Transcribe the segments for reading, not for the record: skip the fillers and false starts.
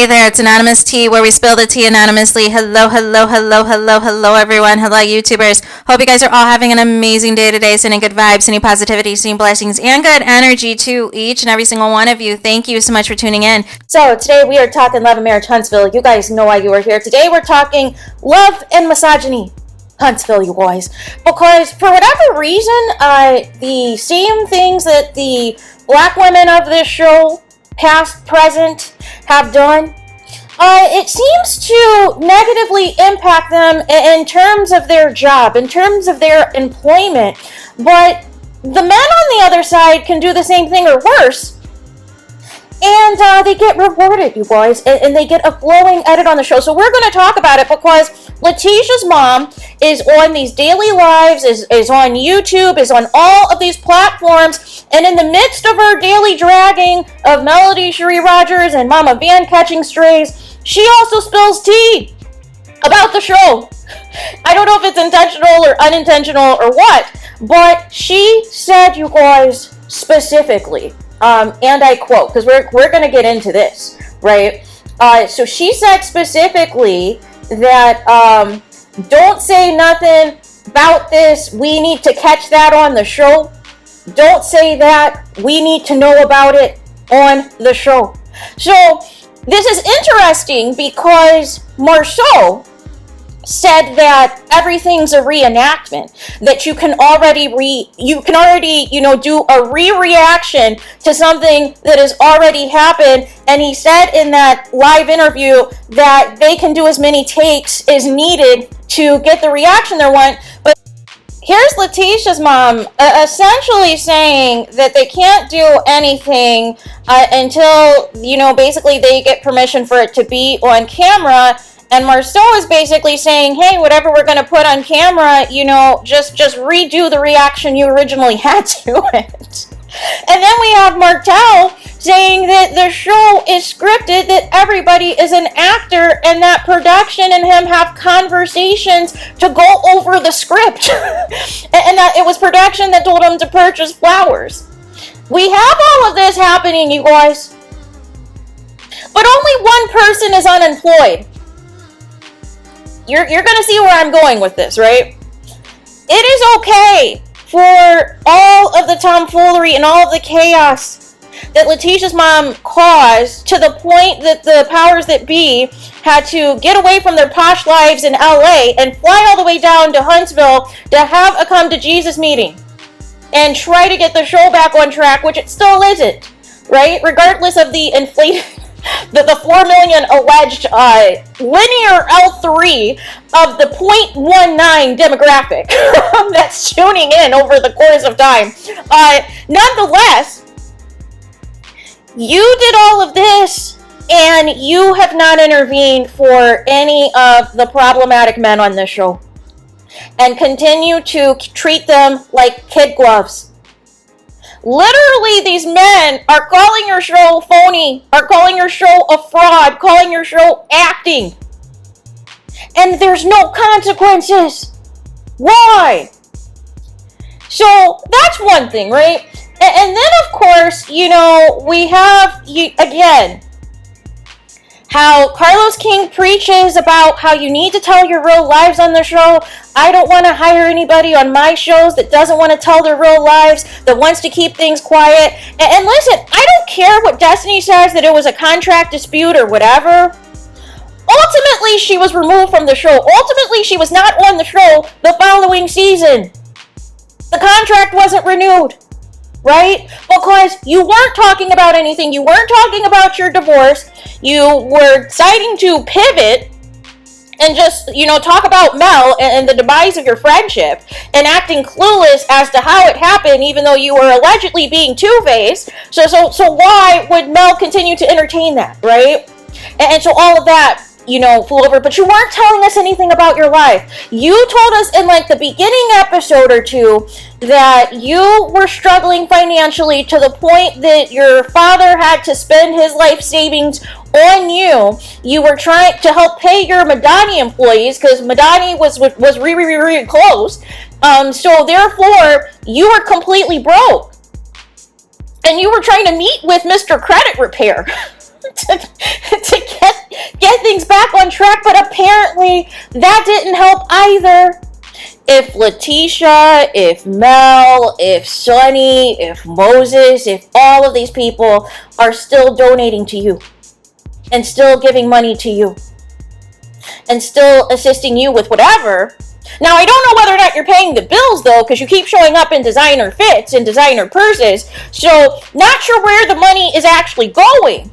there, it's Anonymous Tea, where we spill the tea anonymously. Hello, hello, hello, hello, hello, everyone. Hello, YouTubers. Hope you guys are all having an amazing day today, sending good vibes, sending positivity, sending blessings, and good energy to each and every single one of you. Thank you so much for tuning in. So today we are talking love and marriage, Huntsville. You guys know why you are here. Today we're talking love and misogyny. Huntsville, you guys. Because for whatever reason, the same things that the black women of this show, past, present, have done, it seems to negatively impact them in terms of their job, in terms of their employment. But the men on the other side can do the same thing or worse. And they get rewarded, you guys, and they get a glowing edit on the show. So we're going to talk about it because Letitia's mom is on these daily lives, is on YouTube, is on all of these platforms, and in the midst of her daily dragging of Melody Cherie Rogers and Mama Van catching strays, she also spills tea about the show. I don't know if it's intentional or unintentional or what, but she said, you guys, specifically, and I quote, because we're going to get into this, right? So she said specifically that don't say nothing about this. We need to catch that on the show. Don't say that. We need to know about it on the show. So this is interesting because Marceau said that everything's a reenactment, that you can already do a reaction to something that has already happened. And he said in that live interview that they can do as many takes as needed to get the reaction they want. But here's Letitia's mom essentially saying that they can't do anything until, basically they get permission for it to be on camera. And Marceau is basically saying, hey, whatever we're going to put on camera, just redo the reaction you originally had to it. And then we have Martells saying that the show is scripted, that everybody is an actor, and that production and him have conversations to go over the script. And that it was production that told him to purchase flowers. We have all of this happening, you guys. But only one person is unemployed. You're going to see where I'm going with this, right? It is okay for all of the tomfoolery and all of the chaos that Letitia's mom caused, to the point that the powers that be had to get away from their posh lives in LA and fly all the way down to Huntsville to have a come to Jesus meeting and try to get the show back on track, which it still isn't, right? Regardless of the inflated... the 4 million alleged linear L3 of the 0.19 demographic that's tuning in over the course of time. Nonetheless, you did all of this, and you have not intervened for any of the problematic men on this show, and continue to treat them like kid gloves. Literally, these men are calling your show phony, are calling your show a fraud, calling your show acting. And there's no consequences. Why? So that's one thing, right? And then, of course, we have, again, how Carlos King preaches about how you need to tell your real lives on the show. I don't want to hire anybody on my shows that doesn't want to tell their real lives, that wants to keep things quiet. And listen, I don't care what Destiny says, that it was a contract dispute or whatever. Ultimately, she was removed from the show. Ultimately, she was not on the show the following season. The contract wasn't renewed. Right? Because you weren't talking about anything. You weren't talking about your divorce. You were deciding to pivot and just, talk about Mel and the demise of your friendship, and acting clueless as to how it happened, even though you were allegedly being two-faced. So why would Mel continue to entertain that, right? And so all of that, flew over, but you weren't telling us anything about your life. You told us in the beginning episode or two that you were struggling financially to the point that your father had to spend his life savings on you. You were trying to help pay your Madani employees because Madani was really close. So therefore, you were completely broke. And you were trying to meet with Mr. Credit Repair to get get things back on track, but apparently that didn't help either. If Letitia, if Mel, if Sonny, if Moses, if all of these people are still donating to you and still giving money to you and still assisting you with whatever. Now, I don't know whether or not you're paying the bills, though, because you keep showing up in designer fits and designer purses, so not sure where the money is actually going.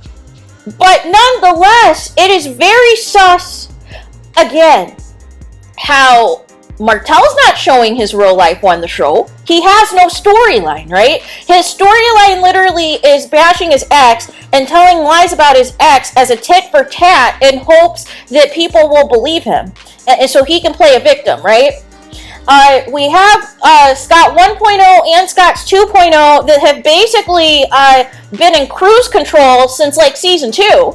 But nonetheless, it is very sus, again, how Martells not showing his real life on the show. He has no storyline, right? His storyline literally is bashing his ex and telling lies about his ex as a tit for tat in hopes that people will believe him. And so he can play a victim, right? We have Scott 1.0 and Scott's 2.0 that have basically been in cruise control since like season 2.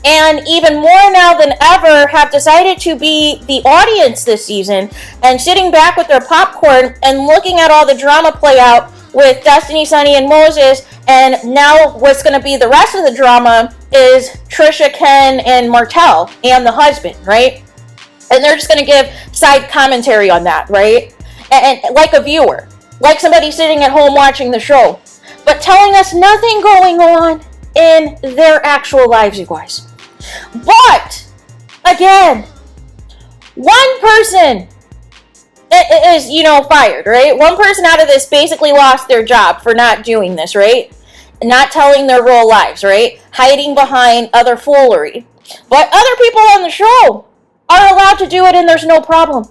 And even more now than ever have decided to be the audience this season and sitting back with their popcorn and looking at all the drama play out with Destiny, Sonny, and Moses. And now what's going to be the rest of the drama is Trisha, Ken, and Martell and the husband, right? And they're just going to give side commentary on that, right? And like a viewer, like somebody sitting at home watching the show, but telling us nothing going on in their actual lives, you guys. But, again, one person is, fired, right? One person out of this basically lost their job for not doing this, right? Not telling their real lives, right? Hiding behind other foolery. But other people on the show are allowed to do it and there's no problem.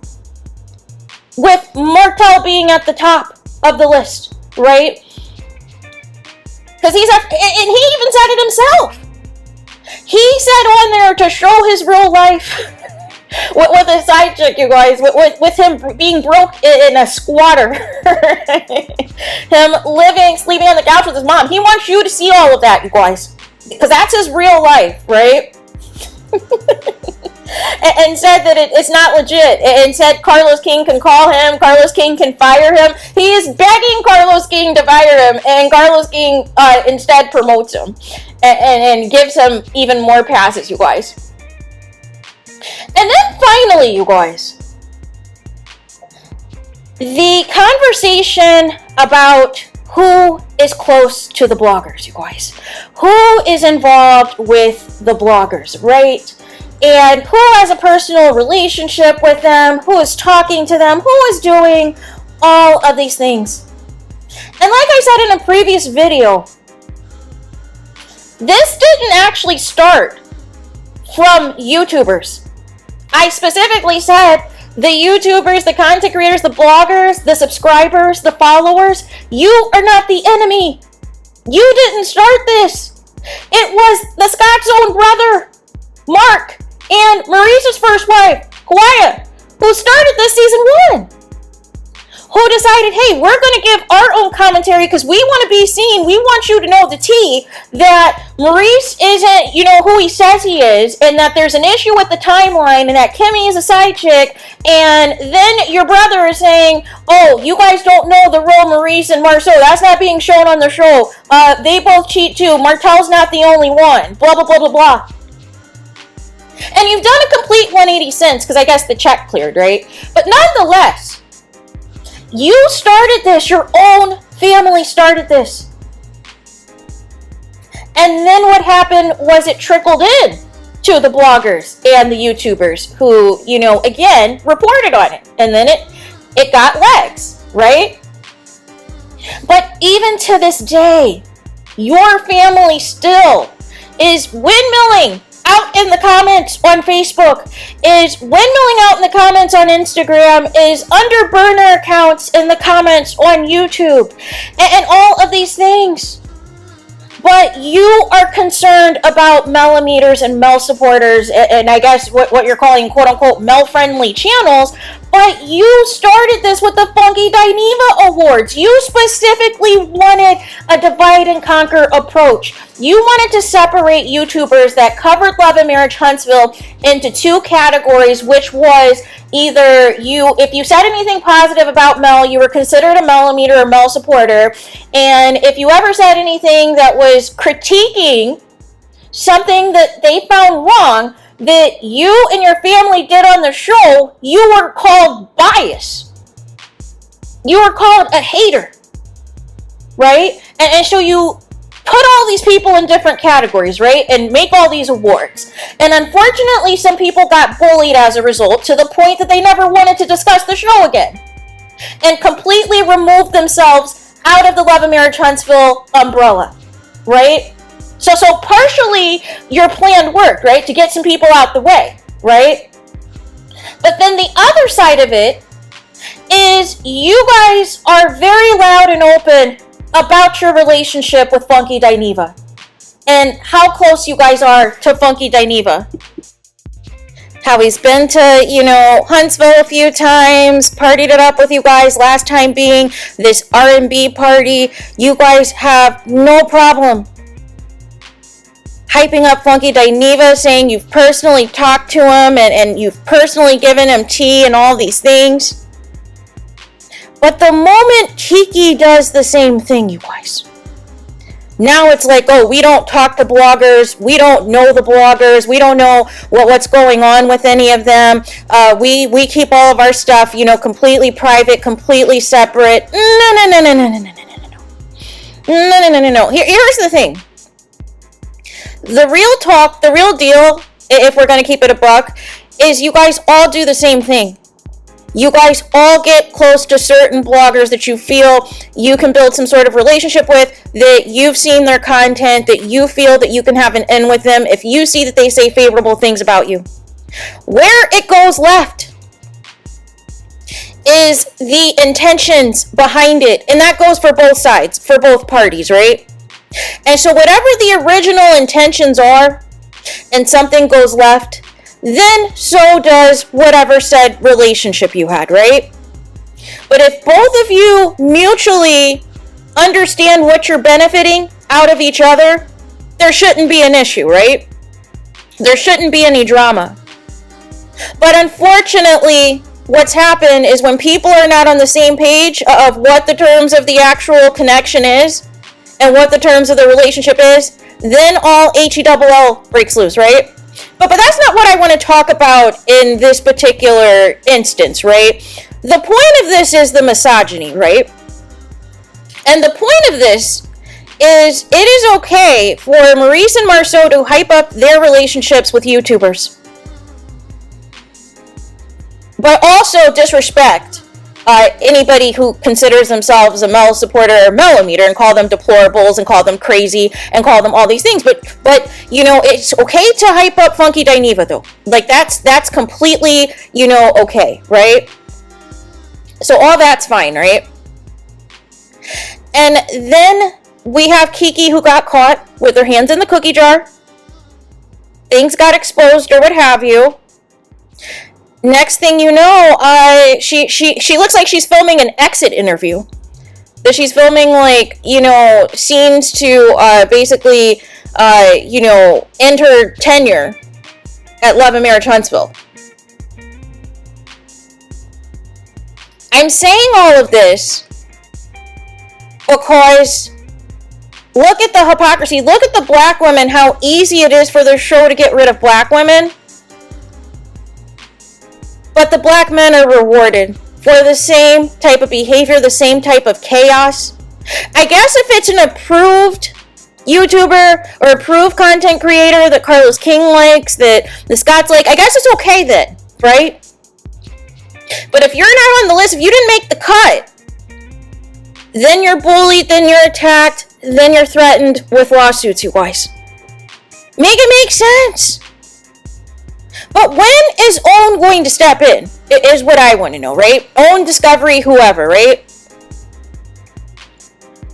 With Martell being at the top of the list, right? Because and he even said it himself. He said on there to show his real life with a side chick, you guys, with him being broke in a squatter. Him sleeping on the couch with his mom. He wants you to see all of that, you guys. Because that's his real life, right? and said that it's not legit. And said Carlos King can call him. Carlos King can fire him. He is begging Carlos King to fire him. And Carlos King instead promotes him. And gives him even more passes, you guys. And then finally, you guys, the conversation about who is close to the bloggers, you guys. Who is involved with the bloggers, right? And who has a personal relationship with them, who is talking to them, who is doing all of these things. And like I said in a previous video, this didn't actually start from YouTubers. I specifically said the YouTubers, the content creators, the bloggers, the subscribers, the followers, you are not the enemy. You didn't start this. It was the Scott's own brother, Mark, and Maurice's first wife, Kawaya, who started this season 1. Who decided, hey, we're going to give our own commentary because we want to be seen. We want you to know the tea that Maurice isn't, who he says he is, and that there's an issue with the timeline, and that Kimmy is a side chick. And then your brother is saying, oh, you guys don't know the real Maurice and Marceau. That's not being shown on the show. They both cheat too. Martell's not the only one. Blah, blah, blah, blah, blah. And you've done a complete 180 since, because I guess the check cleared, right? But nonetheless, you started this. Your own family started this. And then what happened was it trickled in to the bloggers and the YouTubers who, again, reported on it. And then it got legs, right? But even to this day, your family still is windmilling out in the comments on Facebook, is windmilling out in the comments on Instagram, is under burner accounts in the comments on YouTube, and all of these things. But you are concerned about millimeters and Mel supporters, and I guess what you're calling quote-unquote Mel-friendly channels, but you started this with the Funky Dineva Awards. You specifically wanted a divide and conquer approach. You wanted to separate YouTubers that covered Love and Marriage Huntsville into 2 categories, which was either if you said anything positive about Mel, you were considered a millimeter or Mel supporter, and if you ever said anything that was critiquing something that they found wrong that you and your family did on the show, you were called bias. You were called a hater, right? And so you put all these people in different categories, right? And make all these awards. And unfortunately, some people got bullied as a result to the point that they never wanted to discuss the show again. And completely removed themselves out of the Love and Marriage Huntsville umbrella, right? So partially your plan worked, right? To get some people out the way, right? But then the other side of it is you guys are very loud and open about your relationship with Funky Dineva and how close you guys are to Funky Dineva. How he's been to, Huntsville a few times, partied it up with you guys, last time being this R&B party. You guys have no problem hyping up Funky Dineva, saying you've personally talked to him and you've personally given him tea and all these things. But the moment Kiki does the same thing, you guys, now it's like, oh, we don't talk to bloggers. We don't know the bloggers. We don't know what's going on with any of them. We keep all of our stuff, completely private, completely separate. No. Here's the thing. The real talk, the real deal, if we're going to keep it a buck, is you guys all do the same thing. You guys all get close to certain bloggers that you feel you can build some sort of relationship with, that you've seen their content, that you feel that you can have an in with them if you see that they say favorable things about you. Where it goes left is the intentions behind it, and that goes for both sides, for both parties, right? And so whatever the original intentions are, and something goes left, then so does whatever said relationship you had, right? But if both of you mutually understand what you're benefiting out of each other, there shouldn't be an issue, right? There shouldn't be any drama. But unfortunately, what's happened is when people are not on the same page of what the terms of the actual connection is and what the terms of the relationship is, then all HELL breaks loose, right? But that's not what I want to talk about in this particular instance, right? The point of this is the misogyny, right? And the point of this is it is okay for Maurice and Marceau to hype up their relationships with YouTubers, but also disrespect anybody who considers themselves a Mel supporter or Mellometer and call them deplorables and call them crazy and call them all these things. But it's okay to hype up Funky Dineva though. Like that's completely, okay, right? So all that's fine, right? And then we have Kiki who got caught with her hands in the cookie jar. Things got exposed or what have you. Next thing you know, she looks like she's filming an exit interview. That she's filming scenes to basically end her tenure at Love and Marriage Huntsville. I'm saying all of this because look at the hypocrisy. Look at the black women, how easy it is for their show to get rid of black women. But the black men are rewarded for the same type of behavior, the same type of chaos. I guess if it's an approved YouTuber or approved content creator that Carlos King likes, that the Scots like, I guess it's okay then, right? But if you're not on the list, if you didn't make the cut, then you're bullied, then you're attacked, then you're threatened with lawsuits, you guys. Make it make sense. But when is OWN going to step in? It is what I want to know, right? OWN, Discovery, whoever, right?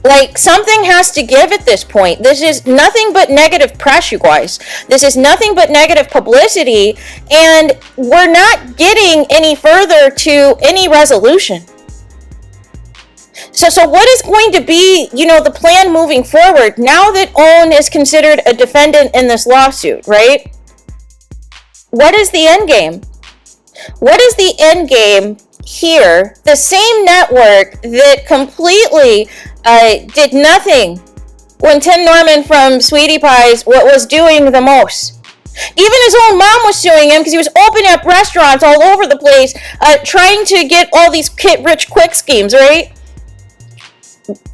Like, something has to give at this point. This is nothing but negative press, you guys. This is nothing but negative publicity, and we're not getting any further to any resolution. So what is going to be, the plan moving forward now that OWN is considered a defendant in this lawsuit, right? What is the end game? What is the end game here? The same network that completely did nothing when Tim Norman from Sweetie Pies was doing the most. Even his own mom was suing him because he was opening up restaurants all over the place, trying to get all these get rich quick schemes, right?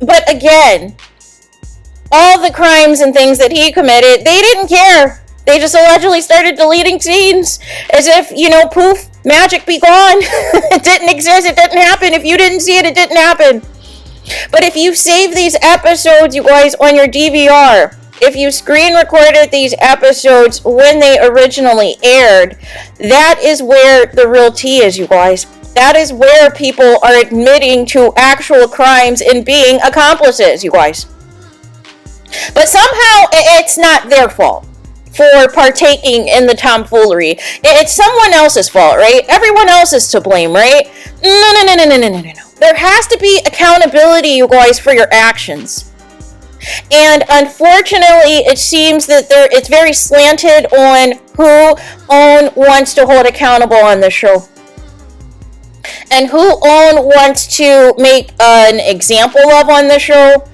But again, all the crimes and things that he committed, they didn't care. They just allegedly started deleting scenes as if, poof, magic be gone. It didn't exist. It didn't happen. If you didn't see it, it didn't happen. But if you save these episodes, you guys, on your DVR, if you screen recorded these episodes when they originally aired, that is where the real tea is, you guys. That is where people are admitting to actual crimes and being accomplices, you guys. But somehow it's not their fault for partaking in the tomfoolery. It's someone else's fault, right? Everyone else is to blame, right? No. There has to be accountability, you guys, for your actions. And unfortunately, it seems that it's very slanted on who OWN wants to hold accountable on the show. And who OWN wants to make an example of on the show.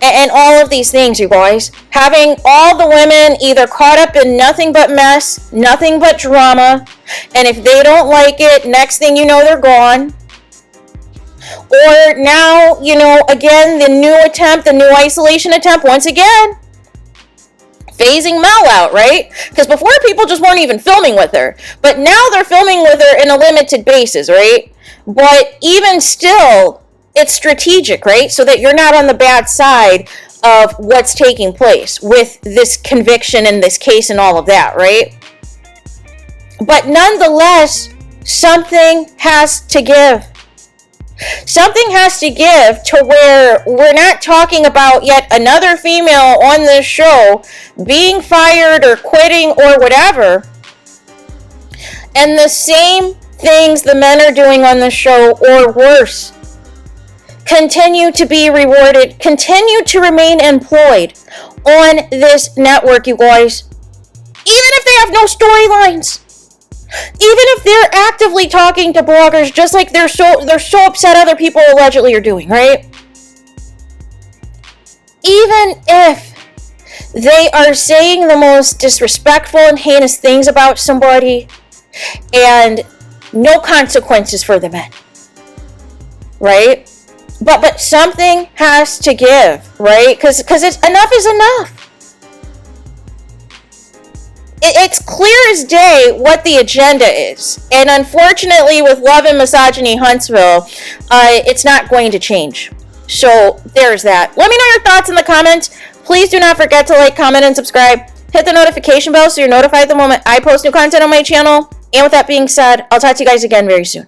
And all of these things, you guys. Having all the women either caught up in nothing but mess, nothing but drama. And if they don't like it, next thing you know, they're gone. Or now, again, the new isolation attempt, once again, phasing Mel out, right? Because before, people just weren't even filming with her. But now they're filming with her in a limited basis, right? But even still, it's strategic, right? So that you're not on the bad side of what's taking place with this conviction and this case and all of that, right? But nonetheless, something has to give. Something has to give to where we're not talking about yet another female on this show being fired or quitting or whatever. And the same things the men are doing on the show, or worse, continue to be rewarded, continue to remain employed on this network, you guys. Even if they have no storylines. Even if they're actively talking to bloggers, just like they're so upset other people allegedly are doing, right? Even if they are saying the most disrespectful and heinous things about somebody, and no consequences for the men, right? But something has to give, right? Because enough is enough. It's clear as day what the agenda is. And unfortunately, with Love and Misogyny Huntsville, it's not going to change. So there's that. Let me know your thoughts in the comments. Please do not forget to like, comment, and subscribe. Hit the notification bell so you're notified the moment I post new content on my channel. And with that being said, I'll talk to you guys again very soon.